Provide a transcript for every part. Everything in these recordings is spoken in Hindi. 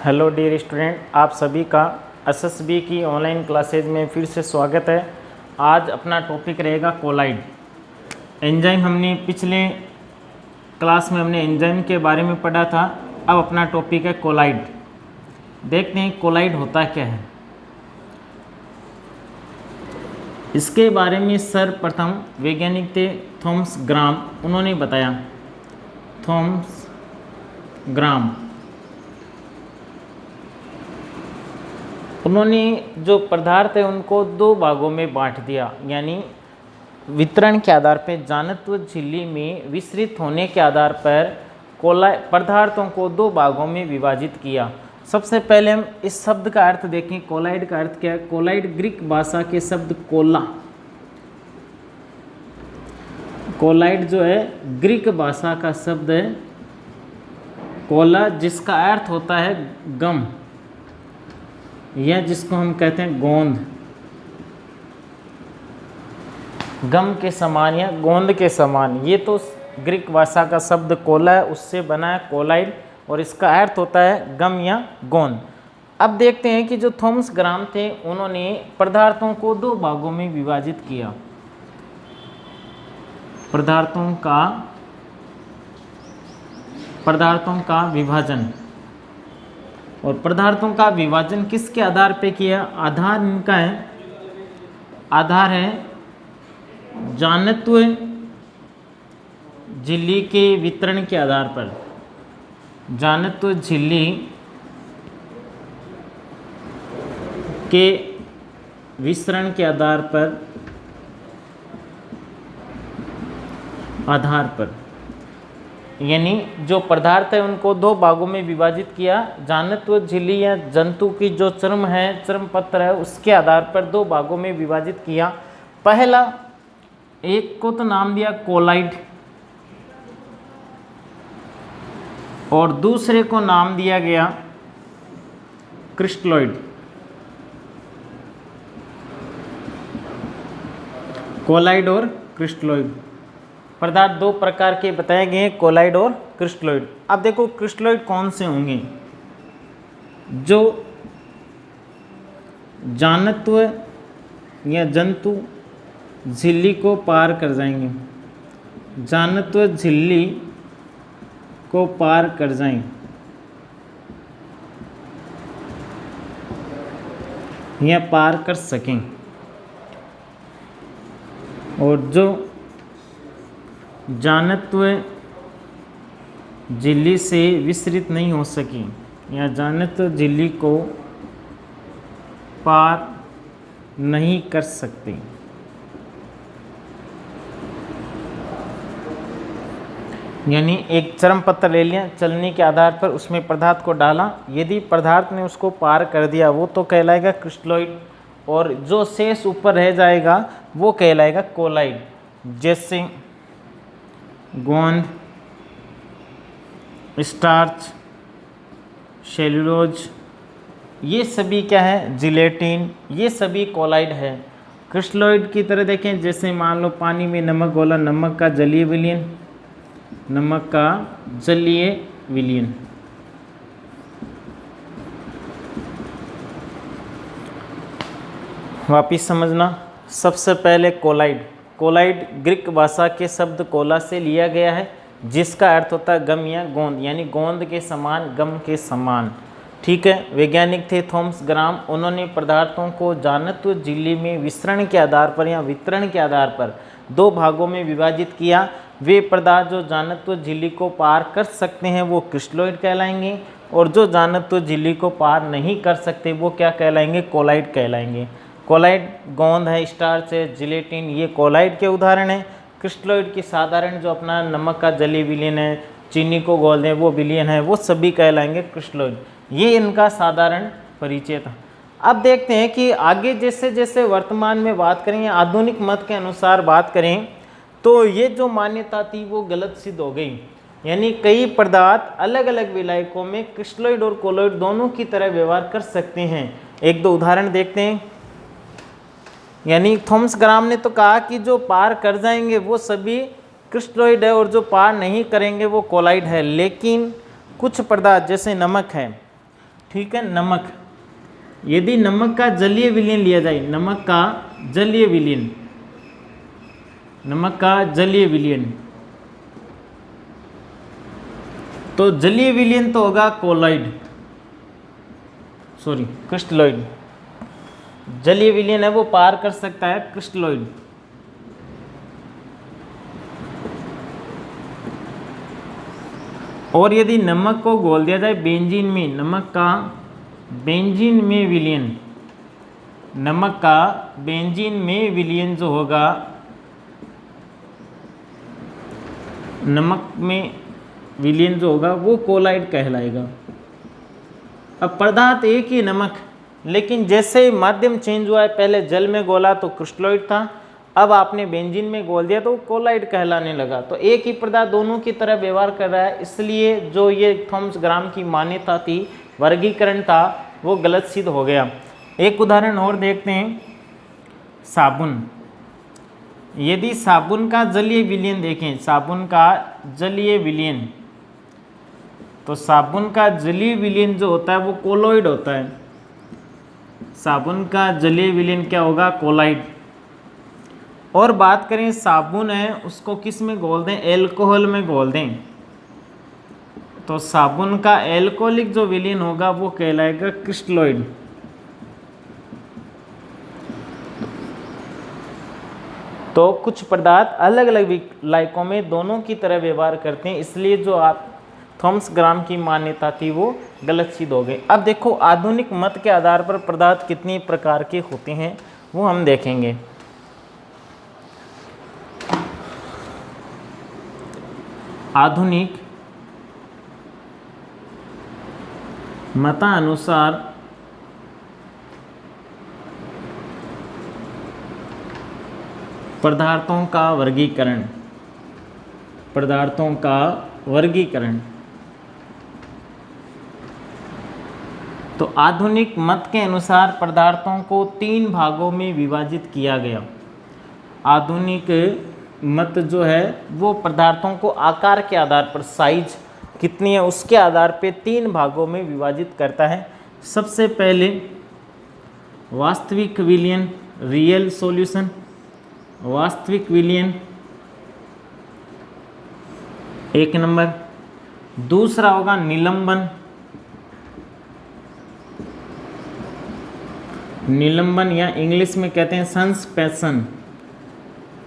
हेलो डियर स्टूडेंट, आप सभी का एसएसबी की ऑनलाइन क्लासेज में फिर से स्वागत है। आज अपना टॉपिक रहेगा कोलाइड एंजाइम। हमने पिछले क्लास में एंजाइम के बारे में पढ़ा था। अब अपना टॉपिक है कोलाइड। देखते हैं कोलाइड होता क्या है। इसके बारे में सर्वप्रथम वैज्ञानिक थे थॉमस ग्राम। उन्होंने बताया, थॉमस ग्राम, उन्होंने जो पदार्थ है उनको दो भागों में बांट दिया, यानी वितरण के आधार पर, जानत्व झिल्ली में विस्तृत होने के आधार पर पदार्थों को दो भागों में विभाजित किया। सबसे पहले हम इस शब्द का अर्थ देखें। कोलाइड का अर्थ क्या है? कोलाइड ग्रीक भाषा के शब्द कोला, कोलाइड जो है ग्रीक भाषा का शब्द है कोला, जिसका अर्थ होता है गम, या जिसको हम कहते हैं गोंद, गम के समान या गोंद के समान। ये तो ग्रीक भाषा का शब्द कोला है, उससे बना है कोलाइड, और इसका अर्थ होता है गम या गोंद। अब देखते हैं कि जो थॉमस ग्राम थे, उन्होंने पदार्थों को दो भागों में विभाजित किया। पदार्थों का विभाजन, और पदार्थों का विभाजन किसके आधार पे किया? आधार इनका है, आधार है जानत्व झिल्ली के वितरण के आधार पर, जानत्व झिल्ली के वितरण के आधार पर, यानी जो पदार्थ है उनको दो भागों में विभाजित किया। जानत्व झिल्ली या जंतु की जो चर्म है, चर्म पत्र है, उसके आधार पर दो भागों में विभाजित किया। पहला, एक को तो नाम दिया कोलाइड, और दूसरे को नाम दिया गया क्रिस्टलॉइड। कोलाइड और क्रिस्टलॉइड पदार्थ दो प्रकार के बताए गए हैं, कोलाइड और क्रिस्टलॉइड। अब देखो क्रिस्टलॉइड कौन से होंगे? जो जानत्व या जंतु झिल्ली को पार कर जाएंगे, जानत्व झिल्ली को पार कर जाएं, या पार कर सकें, और जो जानत्व झिल्ली से विस्तृत नहीं हो सकी, या जानत्व झिल्ली को पार नहीं कर सकती। यानी एक चर्म पत्र ले लिया, चलने के आधार पर उसमें पदार्थ को डाला, यदि पदार्थ ने उसको पार कर दिया वो तो कहलाएगा क्रिस्टलॉइड, और जो शेष ऊपर रह जाएगा वो कहलाएगा कोलाइड। जैसे गोंद, स्टार्च, सेल्यूलोज, ये सभी क्या है? जिलेटिन, ये सभी कोलाइड है। क्रिस्टलॉइड की तरह देखें, जैसे मान लो पानी में नमक घोला, नमक का जलीय विलयन, नमक का जलीय विलयन। वापिस समझना। सबसे पहले कोलाइड, कोलाइड ग्रीक भाषा के शब्द कोला से लिया गया है, जिसका अर्थ होता है गम या गोंद, यानी गोंद के समान, गम के समान। ठीक है। वैज्ञानिक थे थॉमस ग्राम। उन्होंने पदार्थों को जानत्व झिल्ली में विस्तरण के आधार पर या वितरण के आधार पर दो भागों में विभाजित किया। वे पदार्थ जो जानत्व झिल्ली को पार कर सकते हैं वो क्रिस्टलॉइड कहलाएंगे, और जो जानत्व झिल्ली को पार नहीं कर सकते वो क्या कहलाएंगे? कोलाइड कहलाएंगे। कोलाइड गोंद है, स्टार्च है, जिलेटिन, ये कोलाइड के उदाहरण हैं। क्रिस्टलॉइड की साधारण जो अपना नमक का जलीय विलयन है, चीनी को घोल दें वो विलयन है, वो सभी कहलाएंगे क्रिस्टलॉइड। ये इनका साधारण परिचय था। अब देखते हैं कि आगे जैसे जैसे वर्तमान में बात करें या आधुनिक मत के अनुसार बात करें, तो ये जो मान्यता थी वो गलत सिद्ध हो गई। यानी कई पदार्थ अलग अलग विलायकों में क्रिस्टलॉइड और कोलाइड दोनों की तरह व्यवहार कर सकते हैं। एक दो उदाहरण देखते हैं। यानी थॉमस ग्राम ने तो कहा कि जो पार कर जाएंगे वो सभी क्रिस्टलॉइड है, और जो पार नहीं करेंगे वो कोलाइड है। लेकिन कुछ पदार्थ जैसे नमक है, ठीक है। नमक, यदि नमक का जलीय विलयन लिया जाए, नमक का जलीय विलयन, नमक का जलीय विलयन, तो जलीय विलयन तो होगा कोलॉइड, सॉरी क्रिस्टलॉइड। जलीय विलयन है वो पार कर सकता है क्रिस्टलॉइड। और यदि नमक को घोल दिया जाए बेंजीन में, नमक का बेंजीन में विलयन, नमक का बेंजीन में विलयन जो होगा, नमक में विलयन जो होगा वो कोलाइड कहलाएगा। अब पदार्थ एक ही नमक, लेकिन जैसे माध्यम चेंज हुआ है, पहले जल में घोला तो क्रिस्टलॉइड था, अब आपने बेंजीन में घोल दिया तो कोलाइड कहलाने लगा। तो एक ही पदार्थ दोनों की तरह व्यवहार कर रहा है, इसलिए जो ये थॉमस ग्राम की मान्यता थी, वर्गीकरण था, वो गलत सिद्ध हो गया। एक उदाहरण और देखते हैं, साबुन। यदि साबुन का जलीय विलयन देखें, साबुन का जलीय विलयन, तो साबुन का जलीय विलयन जो होता है वो कोलॉइड होता है। साबुन का जलीय विलयन क्या होगा? कोलाइड। और बात करें साबुन है उसको किस में घोल दें? एल्कोहल में घोल दें, तो साबुन का एल्कोहलिक जो विलयन होगा वो कहलाएगा क्रिस्टलॉइड। तो कुछ पदार्थ अलग अलग विलायकों में दोनों की तरह व्यवहार करते हैं, इसलिए जो आप थॉमस ग्राम की मान्यता थी वो गलत सिद्ध हो गई। अब देखो आधुनिक मत के आधार पर पदार्थ कितनी प्रकार के होते हैं वो हम देखेंगे। आधुनिक मतानुसार पदार्थों का वर्गीकरण, पदार्थों का वर्गीकरण। तो आधुनिक मत के अनुसार पदार्थों को 3 भागों में विभाजित किया गया। आधुनिक मत जो है वो पदार्थों को आकार के आधार पर, साइज कितनी है उसके आधार पे 3 भागों में विभाजित करता है। सबसे पहले वास्तविक विलयन, रियल सॉल्यूशन, वास्तविक विलयन एक नंबर। दूसरा होगा निलंबन, निलंबन या इंग्लिश में कहते हैं सस्पेंशन।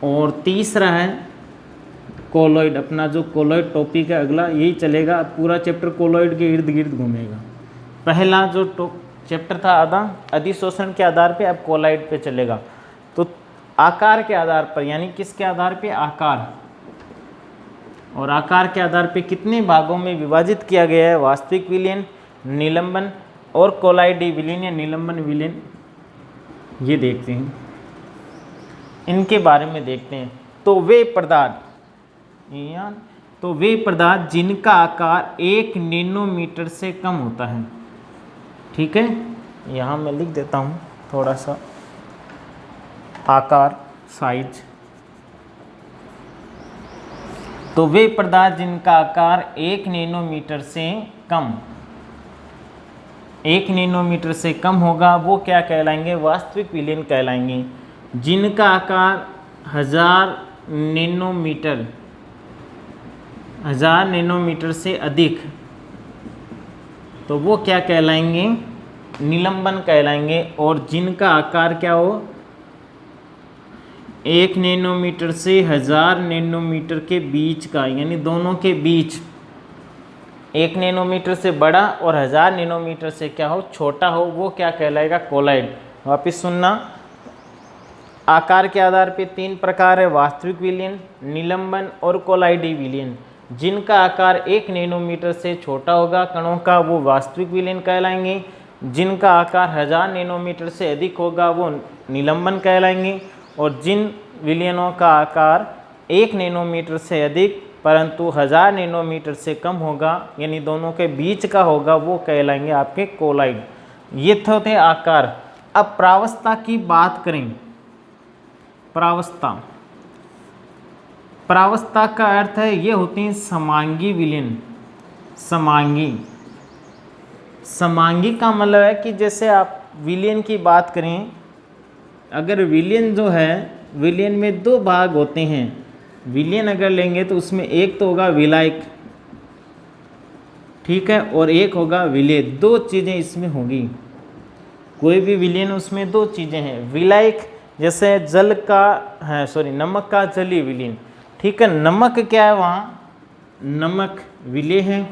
और तीसरा है कोलॉइड। अपना जो कोलॉइड टॉपिक है अगला यही चलेगा, पूरा चैप्टर कोलॉइड के इर्द गिर्द घूमेगा। पहला जो चैप्टर था आधा अधिशोषण के आधार पे, अब कोलॉइड पे चलेगा। तो आकार के आधार पर, यानी किसके आधार पे? आकार। और आकार के आधार पे कितने भागों में विभाजित किया गया है? वास्तविक विलयन, निलंबन और कोलॉइडी विलयन या निलंबन विलयन। ये देखते हैं, इनके बारे में देखते हैं। तो वे पदार्थ जिनका आकार 1 नैनोमीटर से कम होता है, ठीक है, यहाँ मैं लिख देता हूँ थोड़ा सा आकार, साइज। तो वे पदार्थ जिनका आकार 1 नैनोमीटर से कम, 1 नैनोमीटर से कम होगा वो क्या कहलाएंगे? वास्तविक विलयन कहलाएंगे। जिनका आकार 1000 नैनोमीटर, 1000 नैनोमीटर से अधिक, तो वो क्या कहलाएंगे? निलंबन कहलाएंगे। और जिनका आकार क्या हो? 1 नैनोमीटर से 1000 नैनोमीटर के बीच का, यानी दोनों के बीच, 1 नैनोमीटर से बड़ा और 1000 नैनोमीटर से क्या हो? छोटा हो, वो क्या कहलाएगा? कोलॉइड। वापिस सुनना, आकार के आधार पे 3 प्रकार है, वास्तविक विलयन, निलंबन और कोलॉइडी विलयन। जिनका आकार 1 नैनोमीटर से छोटा होगा कणों का, वो वास्तविक विलयन कहलाएंगे। जिनका आकार 1000 नैनोमीटर से अधिक होगा वो निलंबन कहलाएंगे। और जिन विलयनों का आकार 1 नैनोमीटर से अधिक परंतु 1000 नैनोमीटर से कम होगा, यानी दोनों के बीच का होगा, वो कहलाएंगे आपके कोलॉइड। ये तो थे आकार। अब प्रावस्था की बात करें। प्रावस्था, प्रावस्था का अर्थ है ये होती है समांगी विलयन, समांगी। समांगी का मतलब है कि जैसे आप विलयन की बात करें, अगर विलयन जो है, विलयन में दो भाग होते हैं। विलयन अगर लेंगे तो उसमें एक तो होगा विलायक, ठीक है, और एक होगा विलेय। दो चीज़ें इसमें होंगी। कोई भी विलयन उसमें दो चीज़ें हैं। विलायक जैसे जल का है, सॉरी नमक का जलीय विलयन, ठीक है। नमक क्या है वहाँ, नमक विलेय है,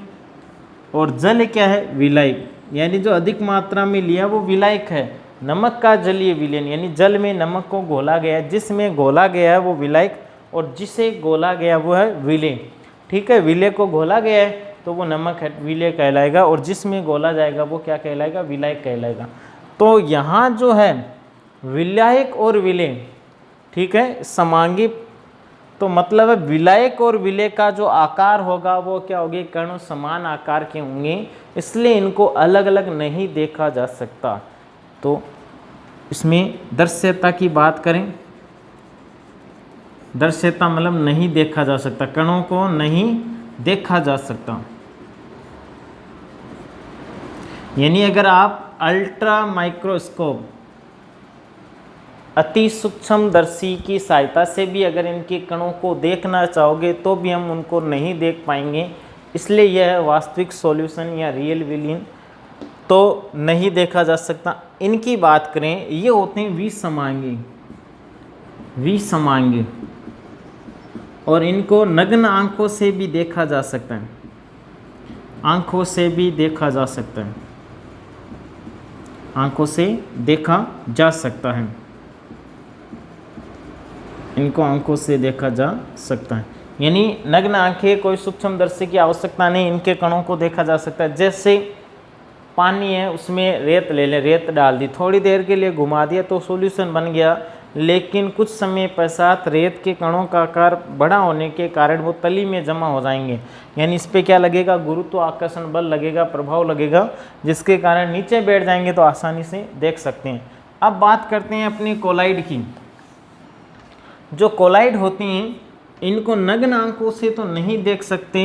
और जल क्या है, विलायक, यानी जो अधिक मात्रा में लिया वो विलायक है। नमक का जलीय विलयन यानी जल में नमक को घोला गया, जिसमें घोला गया है वो विलायक, और जिसे घोला गया वो है विलेय, ठीक है। विलेय को घोला गया है तो वो नमक है, विलेय कहलाएगा, और जिसमें घोला जाएगा वो क्या कहलाएगा, विलायक कहलाएगा। तो यहाँ जो है विलायक और विलेय, ठीक है, समांगी, तो मतलब है विलायक और विलेय का जो आकार होगा वो क्या होगी, कण समान आकार के होंगे, इसलिए इनको अलग अलग नहीं देखा जा सकता। तो इसमें दृश्यता की बात करें, दृश्यता मतलब नहीं देखा जा सकता, कणों को नहीं देखा जा सकता। यानी अगर आप अल्ट्रा माइक्रोस्कोप, अति सूक्ष्मदर्शी की सहायता से भी अगर इनके कणों को देखना चाहोगे तो भी हम उनको नहीं देख पाएंगे, इसलिए यह वास्तविक सॉल्यूशन या रियल विलयन तो नहीं देखा जा सकता। इनकी बात करें, ये होते हैं विसमांगी, विसमांगी, और इनको नग्न आंखों से भी देखा जा सकता है, आंखों से भी देखा जा सकता है, आंखों से देखा जा सकता है, इनको आंखों से देखा जा सकता है। यानी नग्न आंखें, कोई सूक्ष्मदर्शी की आवश्यकता नहीं, इनके कणों को देखा जा सकता है। जैसे पानी है, उसमें रेत ले लें, रेत डाल दी, थोड़ी देर के लिए घुमा दिया तो सॉल्यूशन बन गया, लेकिन कुछ समय पश्चात रेत के कणों का आकार बड़ा होने के कारण वो तली में जमा हो जाएंगे। यानी इस पर क्या लगेगा, गुरुत्वाकर्षण बल लगेगा, प्रभाव लगेगा, जिसके कारण नीचे बैठ जाएंगे तो आसानी से देख सकते हैं। अब बात करते हैं अपनी कोलाइड की। जो कोलाइड होती हैं इनको नग्न आंखों से तो नहीं देख सकते,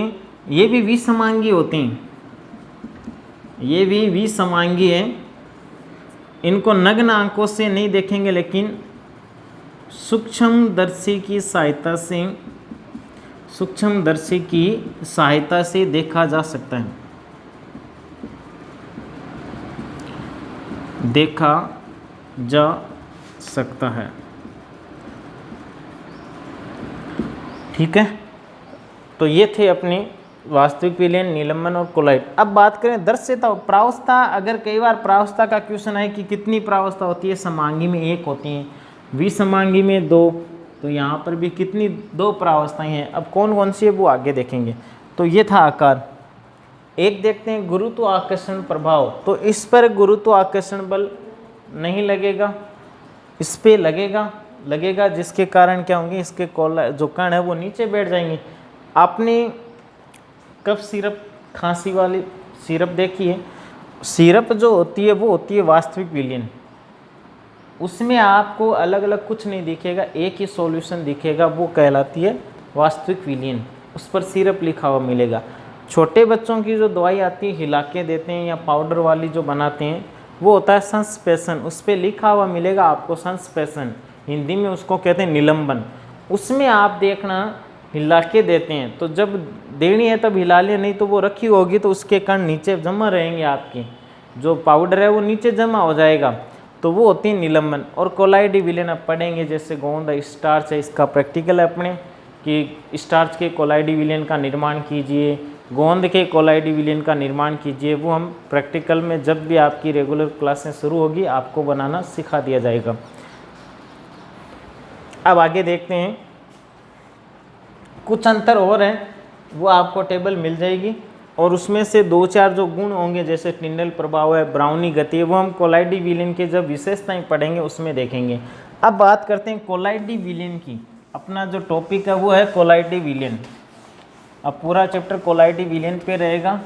ये भी विसमांगी होती हैं, ये भी विसमांगी है, इनको नग्न आंखों से नहीं देखेंगे, लेकिन सूक्ष्मदर्शी की सहायता से, सूक्ष्मदर्शी की सहायता से देखा जा सकता है, देखा जा सकता है, ठीक है। तो ये थे अपने वास्तविक विलयन, निलंबन और कोलाइड। अब बात करें दृश्यता, प्रावस्था। अगर कई बार प्रावस्था का क्वेश्चन है कि कितनी प्रावस्था होती है, समांगी में एक होती है, विसमांगी में दो, तो यहाँ पर भी कितनी, दो प्रावस्थाएं हैं। अब कौन कौन सी है वो आगे देखेंगे। तो ये था आकार। एक देखते हैं गुरुत्वाकर्षण प्रभाव। तो इस पर गुरुत्वाकर्षण बल नहीं लगेगा, इस पे लगेगा, जिसके कारण क्या होंगे, इसके जो कण है वो नीचे बैठ जाएंगे। आपने कफ सिरप, खांसी वाली सिरप देखी है, सिरप जो होती है वो होती है वास्तविक विलयन, उसमें आपको अलग अलग कुछ नहीं दिखेगा, एक ही सॉल्यूशन दिखेगा, वो कहलाती है वास्तविक विलयन, उस पर सिरप लिखा हुआ मिलेगा। छोटे बच्चों की जो दवाई आती है हिला के देते हैं, या पाउडर वाली जो बनाते हैं, वो होता है संस्पेशन, उस पर लिखा हुआ मिलेगा आपको संस्पेशन, हिंदी में उसको कहते हैं निलंबन। उसमें आप देखना हिला के देते हैं, तो जब देनी है तब हिला ले, नहीं तो वो रखी होगी तो उसके कण नीचे जमा रहेंगे, आपके जो पाउडर है वो नीचे जमा हो जाएगा, तो वो होती है निलंबन। और कोलाइड विलयन आप पढ़ेंगे, जैसे गोंद स्टार्च है, इसका प्रैक्टिकल है अपने, कि स्टार्च के कोलाइड विलयन का निर्माण कीजिए, गोंद के कोलाइड विलयन का निर्माण कीजिए, वो हम प्रैक्टिकल में जब भी आपकी रेगुलर क्लासें शुरू होगी आपको बनाना सिखा दिया जाएगा। अब आगे देखते हैं, कुछ अंतर और हैं, वो आपको टेबल मिल जाएगी, और उसमें से दो चार जो गुण होंगे, जैसे टिंडल प्रभाव है, ब्राउनी गति है, वो हम कोलाइडी विलयन के जब विशेषताएं पढ़ेंगे उसमें देखेंगे। अब बात करते हैं कोलाइडी विलयन की। अपना जो टॉपिक है वो है कोलाइडी विलयन। अब पूरा चैप्टर कोलाइडी विलयन पे रहेगा।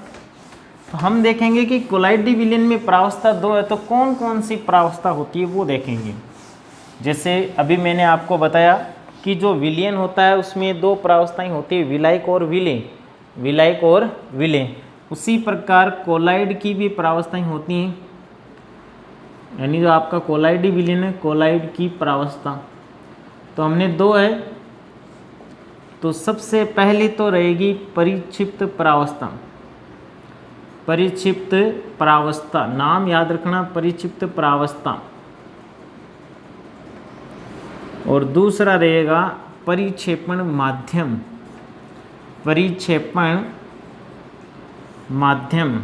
तो हम देखेंगे कि कोलाइडी विलयन में प्रावस्था दो है, तो कौन कौन सी प्रावस्था होती है वो देखेंगे। जैसे अभी मैंने आपको बताया कि जो विलयन होता है उसमें दो प्रावस्थाएं होती है, विलायक और विलेय, विलायक और विलेय। उसी प्रकार कोलाइड की भी प्रावस्थाएं होती हैं, यानी जो आपका कोलाइडी विलयन है, कोलाइड की प्रावस्था तो हमने दो है। तो सबसे पहली तो रहेगी परिक्षिप्त प्रावस्था। परिक्षिप्त प्रावस्था नाम याद रखना, परिक्षिप्त प्रावस्था। और दूसरा रहेगा परिक्षेपण माध्यम। परिक्षेपण माध्यम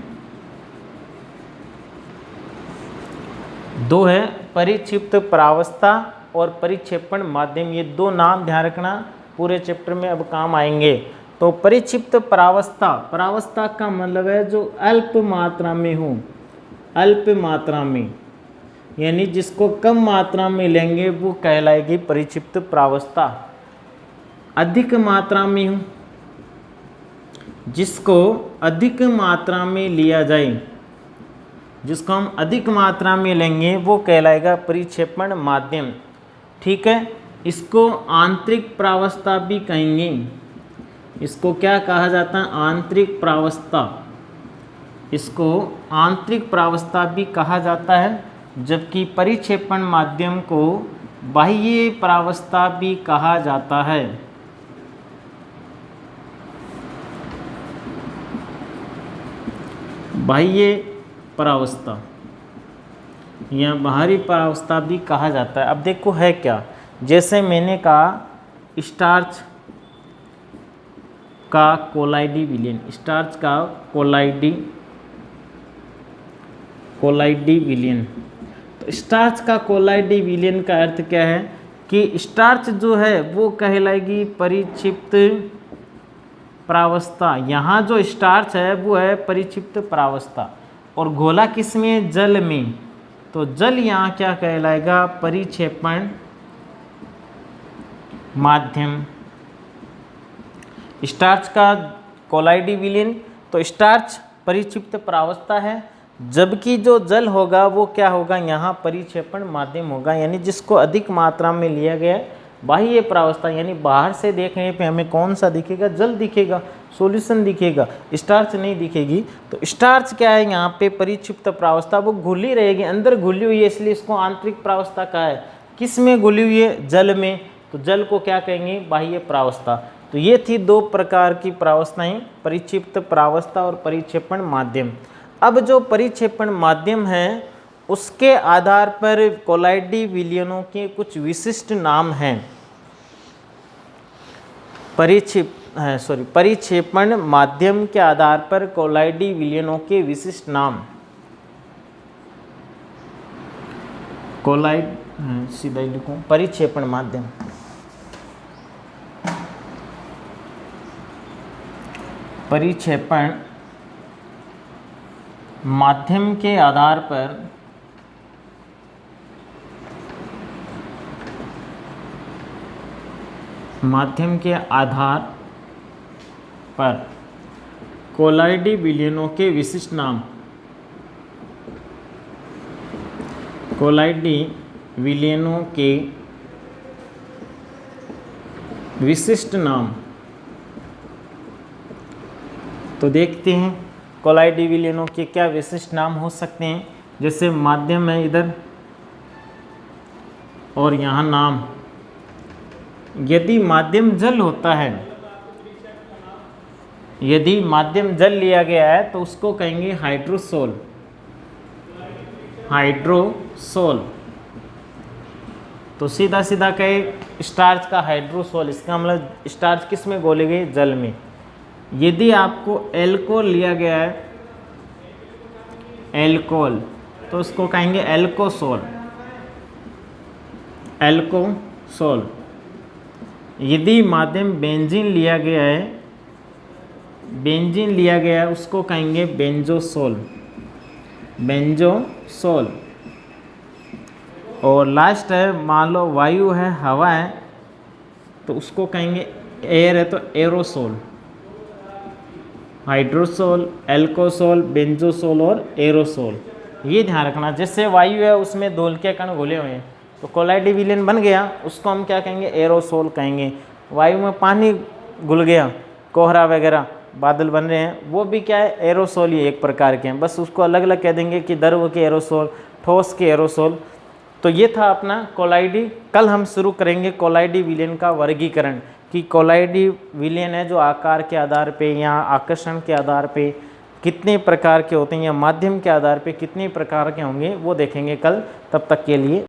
दो है, परिक्षिप्त प्रावस्था और परिक्षेपण माध्यम। ये दो नाम ध्यान रखना, पूरे चैप्टर में अब काम आएंगे। तो परिक्षिप्त प्रावस्था, प्रावस्था का मतलब है जो अल्प मात्रा में हो, अल्प मात्रा में, यानी जिसको कम मात्रा में लेंगे वो कहलाएगी परिक्षिप्त प्रावस्था। अधिक मात्रा में हो, जिसको अधिक मात्रा में लिया जाए, जिसको हम अधिक मात्रा में लेंगे वो कहलाएगा परिक्षेपण माध्यम। ठीक है, इसको आंतरिक प्रावस्था भी कहेंगे। इसको क्या कहा जाता है? आंतरिक प्रावस्था। इसको आंतरिक प्रावस्था भी कहा जाता है, जबकि परिक्षेपण माध्यम को बाह्य प्रावस्था भी कहा जाता है। बाह्य प्रावस्था या बाहरी प्रावस्था भी कहा जाता है। अब देखो है क्या, जैसे मैंने कहा स्टार्च का कोलाइडी विलयन, स्टार्च का कोलाइडी विलयन। तो स्टार्च का कोलाइडी विलयन का अर्थ क्या है कि स्टार्च जो है वो कहलाएगी परिक्षिप्त प्रावस्था। यहाँ जो स्टार्च है वो है परिक्षिप्त प्रावस्था, और घोला किस में? जल में। तो जल यहाँ क्या कहलाएगा? परिक्षेपण माध्यम। स्टार्च का कोलाइडी विलयन, तो स्टार्च परिक्षिप्त प्रावस्था है, जबकि जो जल होगा वो क्या होगा? यहाँ परिक्षेपण माध्यम होगा, यानी जिसको अधिक मात्रा में लिया गया है। बाह्य प्रावस्था यानी बाहर से देखने पे हमें कौन सा दिखेगा? जल दिखेगा, सॉल्यूशन दिखेगा, स्टार्च नहीं दिखेगी। तो स्टार्च क्या है यहाँ पे? परिक्षिप्त प्रावस्था, वो घुली रहेगी, अंदर घुली हुई है, इसलिए इसको आंतरिक प्रावस्था कहा है। किस में घुली हुई है? जल में। तो जल को क्या कहेंगे? बाह्य प्रावस्था। तो ये थी दो प्रकार की प्रावस्थाएं, परिक्षिप्त प्रावस्था और परिक्षेपण माध्यम। अब जो परिक्षेपण माध्यम है उसके आधार पर कोलाइडी विलयनों के कुछ विशिष्ट नाम हैं। परिक्षेपण माध्यम के आधार पर कोलाइडी विलयनों के विशिष्ट नाम। कोलाइड सीधा ही लिखूं, परिक्षेपण माध्यम। परिक्षेपण माध्यम के आधार पर कोलाइडी विलयनों के विशिष्ट नाम। कोलाइडी विलयनों के विशिष्ट नाम। तो देखते हैं कोलाइडी विलयनों के क्या विशिष्ट नाम हो सकते हैं। जैसे माध्यम है इधर और यहाँ नाम। यदि माध्यम जल होता है, यदि माध्यम जल लिया गया है तो उसको कहेंगे हाइड्रोसोल। हाइड्रोसोल तो सीधा सीधा कहे स्टार्च का हाइड्रोसोल, इसका मतलब स्टार्च किस में घोले गए? जल में। यदि आपको एल्कोहल लिया गया है, एल्कोहल, तो उसको कहेंगे एल्कोसोल। एल्कोसोल। यदि माध्यम बेंजीन लिया गया है, बेंजीन लिया गया है, उसको कहेंगे बेंजोसोल। बेंजोसोल। और लास्ट है, मान लो वायु है, हवा है, तो उसको कहेंगे एयर है, तो एरोसोल। हाइड्रोसोल, एल्कोसोल, बेंजोसोल और एरोसोल। ये ध्यान रखना, जैसे वायु है उसमें धूल के कण घुले हुए हैं तो कोलाइडी विलयन बन गया, उसको हम क्या कहेंगे? एरोसोल कहेंगे। वायु में पानी घुल गया, कोहरा वगैरह, बादल बन रहे हैं वो भी क्या है, एरोसोल ही एक प्रकार के हैं, बस उसको अलग अलग कह देंगे कि द्रव के एरोसोल, ठोस के एरोसोल। तो ये था अपना कोलाइडी। कल हम शुरू करेंगे कोलाइडी विलयन का वर्गीकरण, कि कोलाइडी विलयन है जो आकार के आधार पे या आकर्षण के आधार पे कितने प्रकार के होते हैं या माध्यम के आधार पे कितने प्रकार के होंगे वो देखेंगे कल। तब तक के लिए